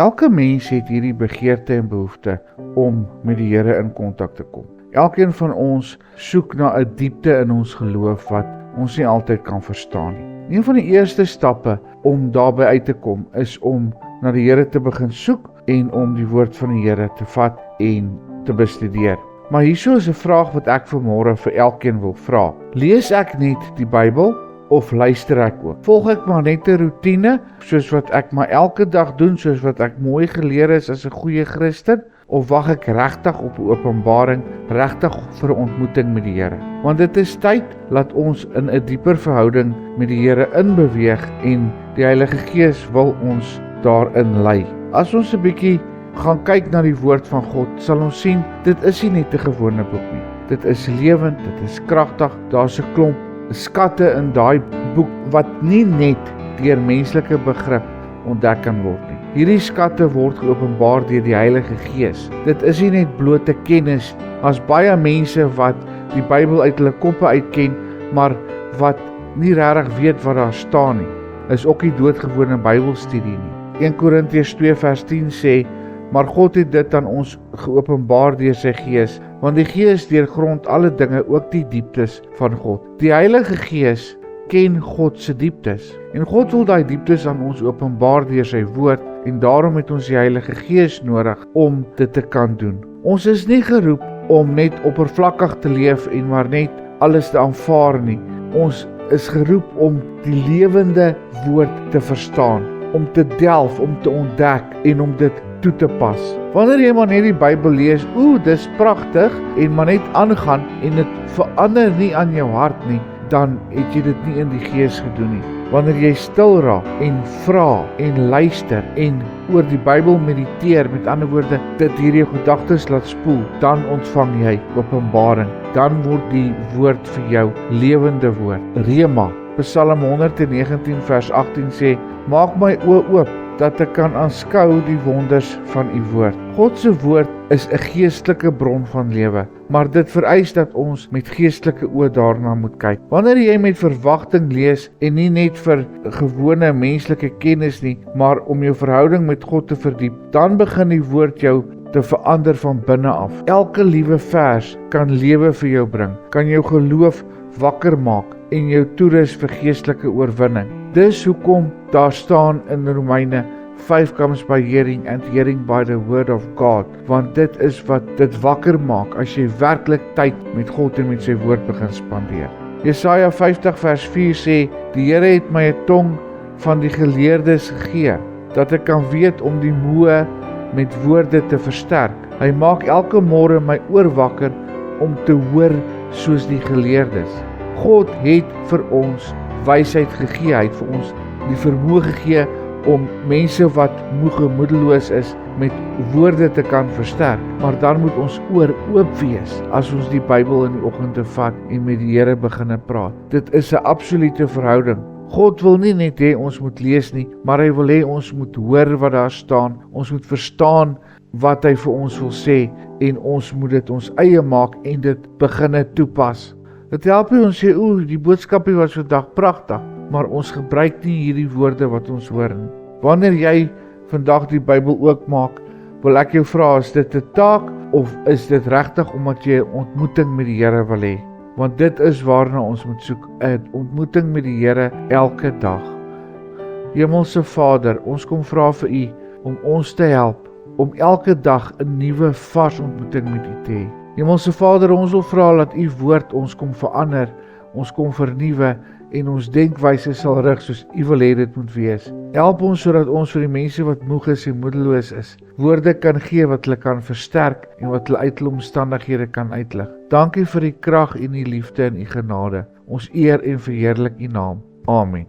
Elke mens het hierdie begeerte en behoefte om met die Here in kontak te kom. Elkeen van ons soek na 'n diepte in ons geloof wat ons nie altyd kan verstaan nie. Een van die eerste stappe om daarby uit te kom is om na die Here te begin soek en om die woord van die Here te vat en te bestudeer. Maar hierso is 'n vraag wat ek vanmôre vir elkeen wil vra. Lees ek net die Bybel of luister ek ook? Volg ek maar net 'n roetine soos wat ek maar elke dag doen, soos wat ek mooi geleer is as 'n goeie Christen? Of wag ek regtig op 'n openbaring, regtig vir 'n ontmoeting met die Here? Want dit is tyd dat ons in 'n dieper verhouding met die Here inbeweeg en die Heilige Gees wil ons daarin lei. As ons 'n bietjie gaan kyk na die woord van God, sal ons sien, dit is nie net 'n gewone boek nie. Dit is lewend, dit is kragtig, daar's 'n klomp skatte in daai boek wat nie net deur menslike begrip ontdek kan word nie. Hierdie skatte word geopenbaar deur die Heilige Gees. Dit is nie net blote kennis. Daar's baie mense wat die Bybel uit hulle koppe uitken, maar wat nie regtig weet wat daar staan nie. Is ook nie doodgewone Bybelstudie nie. 1 Korintiërs 2 vers 10 sê, maar God het dit aan ons geopenbaar deur sy Gees, want die Gees deurgrond alle dinge, ook die dieptes van God. Die Heilige Gees ken God se dieptes, en God wil daai dieptes aan ons openbaar deur sy woord, en daarom het ons die Heilige Gees nodig om dit te kan doen. Ons is nie geroep om net oppervlakkig te leef en maar net alles te aanvaar nie. Ons is geroep om die lewende woord te verstaan, om te delf, om te ontdek en om dit toe te pas. Wanneer jy maar net die Bybel lees, dis pragtig, en maar net aangaan en dit verander nie aan jou hart nie, dan het jy dit nie in die Gees gedoen nie. Wanneer jy stil raak en vra en luister en oor die Bybel mediteer, met ander woorde, dit hierdie gedagtes laat spoel, dan ontvang jy openbaring. Dan word die woord vir jou lewende woord. Rema, Psalm 119 vers 18 sê, maak my oë oop, dat ek kan aanskou die wonders van u woord. God se woord is 'n geestelike bron van lewe, maar dit vereis dat ons met geestelike oë daarna moet kyk. Wanneer jy met verwagting lees en nie net vir gewone menslike kennis nie, maar om jou verhouding met God te verdiep, dan begin die woord jou te verander van binne af. Elke liewe vers kan lewe vir jou bring, kan jou geloof wakker maak en jou toerus vir geestelike oorwinning. Dis hoekom daar staan in Romeine 5 comes by hearing and hearing by the word of God, want dit is wat dit wakker maak as jy werklik tyd met God en met sy woord begin spandeer. Jesaja 50 vers 4 sê, die Here het my 'n tong van die geleerdes gegee, dat ek kan weet om die moe met woorde te versterk. Hy maak elke môre my oor wakker om te hoor soos die geleerdes. God het vir ons wysheid gegee, hy het vir ons die vermoë gegee om mense wat moeg en moedeloos is met woorde te kan versterk. Maar dan moet ons oor oop wees as ons die Bybel in die oggende vat en met die Here begin praat. Dit is 'n absolute verhouding. God wil nie net hê ons moet lees nie, maar hy wil hê ons moet hoor wat daar staan. Ons moet verstaan wat hy vir ons wil sê en ons moet dit ons eie maak en dit begin toepas. Dit help nie ons sê, die boodskapie was vandag pragtig, maar ons gebruik nie hierdie woorde wat ons hoor nie. Wanneer jy vandag die Bybel oopmaak, wil ek jou vra, is dit 'n taak of is dit regtig omdat jy 'n ontmoeting met die Here wil hê? Want dit is waarna ons moet soek, 'n ontmoeting met die Here elke dag. Hemelse Vader, ons kom vra vir U om ons te help om elke dag 'n nuwe vars ontmoeting met U te hê. Hemelse Vader, ons wil vra dat U woord ons kom verander, ons kom vernuwe en ons denkwyse sal rig soos U wil hê dit moet wees. Help ons sodat ons vir die mense wat moeg is en moedeloos is, woorde kan gee wat hulle kan versterk en wat hulle uit hulle omstandighede kan uitlig. Dankie vir die krag en die liefde en U genade. Ons eer en verheerlik U naam. Amen.